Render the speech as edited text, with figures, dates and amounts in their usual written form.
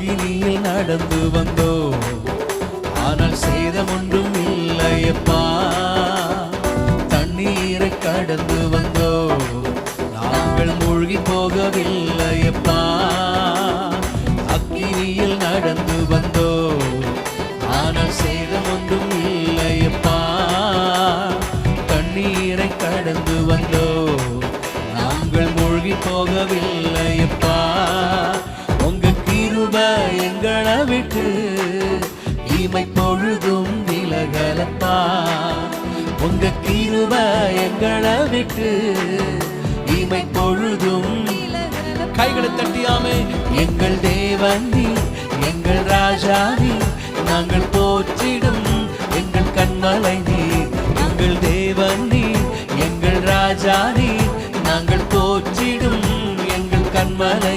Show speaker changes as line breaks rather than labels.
அக்கினியில் நடந்து வந்தோம், ஆனால் சேதம் ஒன்றும் இல்லையப்பா. தண்ணீரை கடந்து வந்தோம், நாங்கள் மூழ்கி போகவில்லையப்பா. அக்கினியில் நடந்து வந்தோம், ஆனால் சேதம் ஒன்றும் இல்லையப்பா. தண்ணீரை கடந்து வந்தோம், நாங்கள் மூழ்கி போகவில்லையப்பா. உங்க கிருபை எங்களை விட்டு இமை பொழுதும் விலகலப்பா. உங்க கிருபை எங்களை விட்டு இமை பொழுதும். கைகளை தட்டியாமே. எங்கள் தேவனி, எங்கள் ராஜானி, நாங்கள் போற்றிடும் எங்கள் கண்மலை நீர். எங்கள் தேவனி, எங்கள் ராஜானி, நாங்கள் போற்றிடும் எங்கள் கண்மலை.